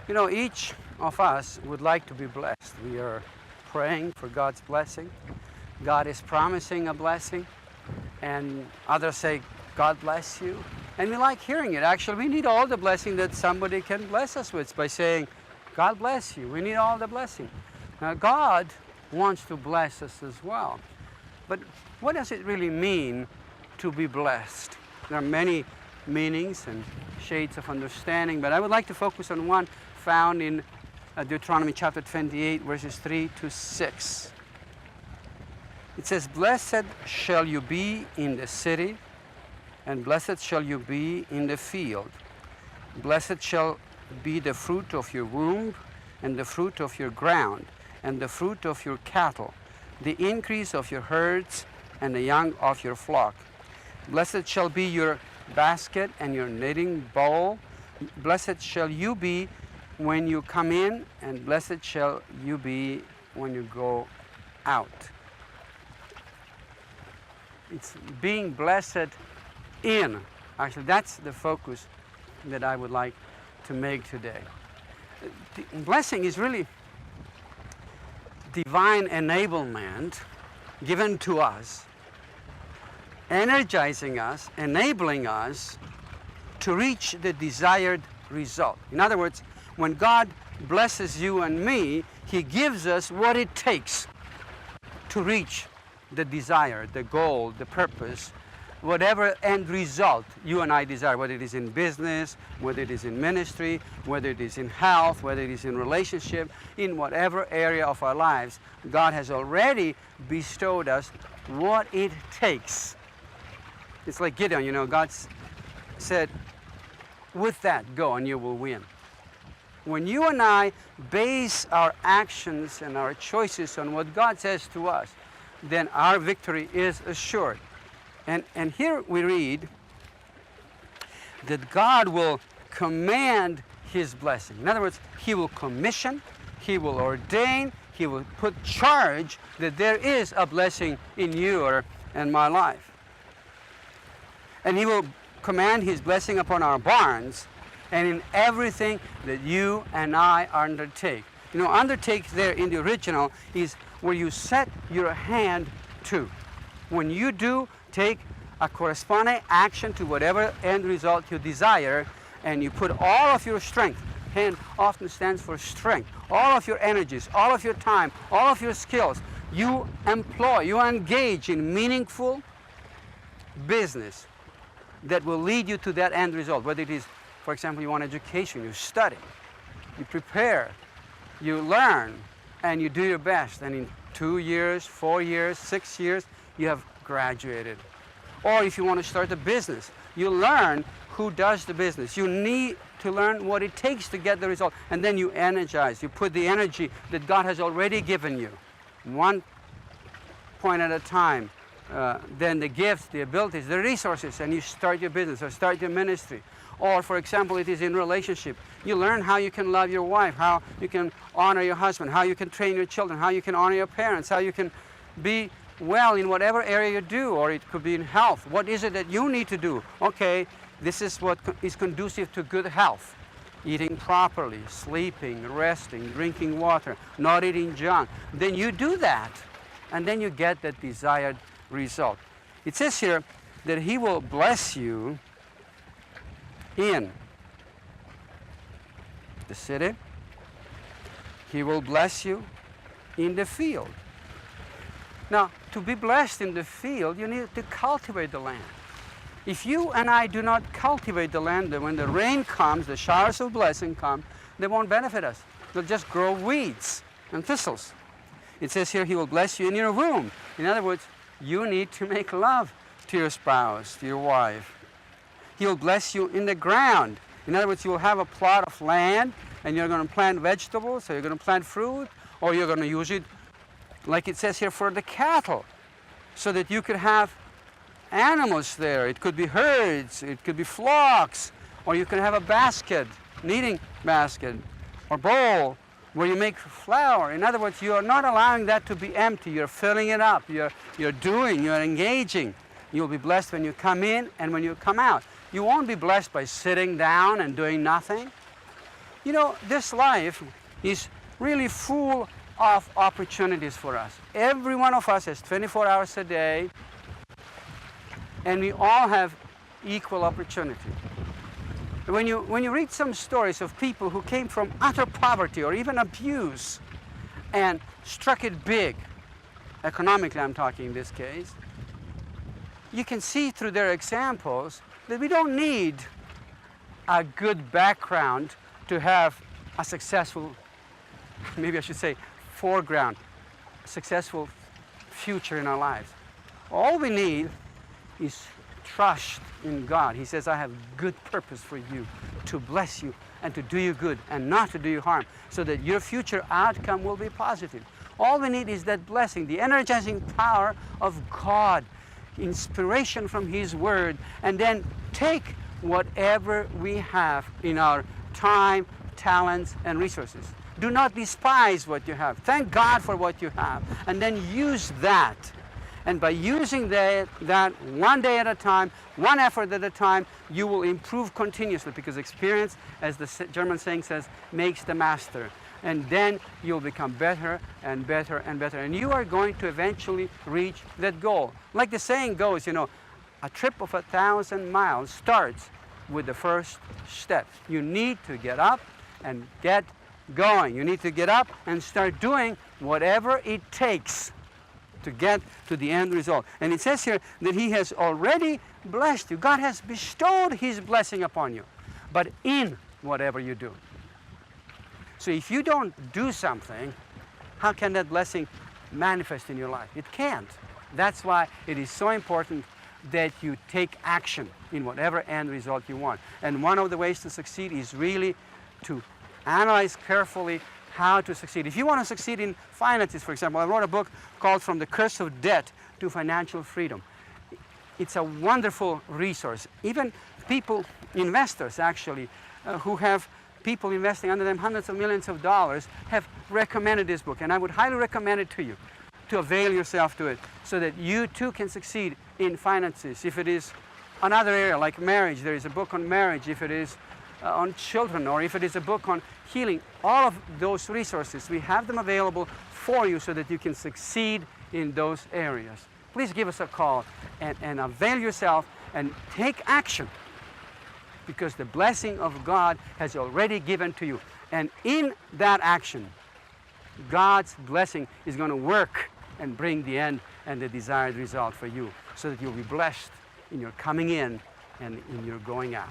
You know, each of us would like to be blessed. We are praying for God's blessing. God is promising a blessing, and others say, God bless you. And we like hearing it. Actually, we need all the blessing that somebody can bless us with by saying, God bless you. We need all the blessing. Now, God wants to bless us as well. But what does it really mean to be blessed? There are many meanings and shades of understanding, but I would like to focus on one found in Deuteronomy chapter 28, verses 3 to 6. It says, Blessed shall you be in the city, and blessed shall you be in the field. Blessed shall be the fruit of your womb, and the fruit of your ground, and the fruit of your cattle, the increase of your herds, and the young of your flock. Blessed shall be your basket and your kneading bowl. Blessed shall you be when you come in, and blessed shall you be when you go out. It's being blessed in. Actually, that's the focus that I would like to make today. The blessing is really divine enablement given to us, energizing us, enabling us to reach the desired result. In other words, when God blesses you and me, He gives us what it takes to reach the desire, the goal, the purpose, whatever end result you and I desire, whether it is in business, whether it is in ministry, whether it is in health, whether it is in relationship, in whatever area of our lives, God has already bestowed us what it takes. It's like Gideon, you know, God said, with that, go and you will win. When you and I base our actions and our choices on what God says to us, then our victory is assured. And here we read that God will command His blessing. In other words, He will commission, He will ordain, He will put charge that there is a blessing in you and my life. And He will command His blessing upon our barns and in everything that you and I undertake. You know, undertake there in the original is where you set your hand to. When you do take a corresponding action to whatever end result you desire, and you put all of your strength, hand often stands for strength, all of your energies, all of your time, all of your skills, you employ, you engage in meaningful business that will lead you to that end result. Whether it is, for example, you want education, you study, you prepare, you learn, and you do your best, and in 2 years, 4 years, 6 years, you have graduated. Or if you want to start a business, you learn who does the business. You need to learn what it takes to get the result, and then you energize, you put the energy that God has already given you, one point at a time, then the gifts, the abilities, the resources, and you start your business or start your ministry. Or, for example, it is in relationship. You learn how you can love your wife, how you can honor your husband, how you can train your children, how you can honor your parents, how you can be well in whatever area you do, or it could be in health. What is it that you need to do? Okay, this is what is conducive to good health. Eating properly, sleeping, resting, drinking water, not eating junk. Then you do that, and then you get that desired result. It says here that He will bless you in the city. He will bless you in the field. Now, to be blessed in the field, you need to cultivate the land. If you and I do not cultivate the land, then when the rain comes, the showers of blessing come, they won't benefit us. They'll just grow weeds and thistles. It says here, He will bless you in your womb. In other words, you need to make love to your spouse, to your wife. He'll bless you in the ground. In other words, you'll have a plot of land, and you're going to plant vegetables, or you're going to plant fruit, or you're going to use it, like it says here, for the cattle, so that you could have animals there. It could be herds, it could be flocks, or you can have a basket, kneading basket, or bowl, where you make flour. In other words, you are not allowing that to be empty. You're filling it up. You're doing, you're engaging. You'll be blessed when you come in and when you come out. You won't be blessed by sitting down and doing nothing. You know, this life is really full of opportunities for us. Every one of us has 24 hours a day, and we all have equal opportunity. When you read some stories of people who came from utter poverty or even abuse and struck it big, economically I'm talking in this case, you can see through their examples that we don't need a good background to have a successful, maybe I should say foreground, successful future in our lives. All we need is trust in God. He says, I have good purpose for you, to bless you and to do you good and not to do you harm, so that your future outcome will be positive. All we need is that blessing, the energizing power of God, inspiration from His Word, and then take whatever we have in our time, talents, and resources. Do not despise what you have. Thank God for what you have, and then use that. And by using that one day at a time, one effort at a time, you will improve continuously, because experience, as the German saying says, makes the master. And then you'll become better and better and better. And you are going to eventually reach that goal. Like the saying goes, you know, a trip of 1,000 miles starts with the first step. You need to get up and get going. You need to get up and start doing whatever it takes to get to the end result. And it says here that He has already blessed you. God has bestowed His blessing upon you, but in whatever you do. So if you don't do something, how can that blessing manifest in your life? It can't. That's why it is so important that you take action in whatever end result you want. And one of the ways to succeed is really to analyze carefully how to succeed. If you want to succeed in finances, for example, I wrote a book called From the Curse of Debt to Financial Freedom. It's a wonderful resource. Even people, investors actually, who have people investing under them hundreds of millions of dollars, have recommended this book. And I would highly recommend it to you, to avail yourself to it, so that you too can succeed in finances. If it is another area like marriage, there is a book on marriage. If it is on children, or if it is a book on healing, all of those resources, we have them available for you so that you can succeed in those areas. Please give us a call and avail yourself and take action, because the blessing of God has already given to you. And in that action, God's blessing is going to work and bring the end and the desired result for you, so that you'll be blessed in your coming in and in your going out.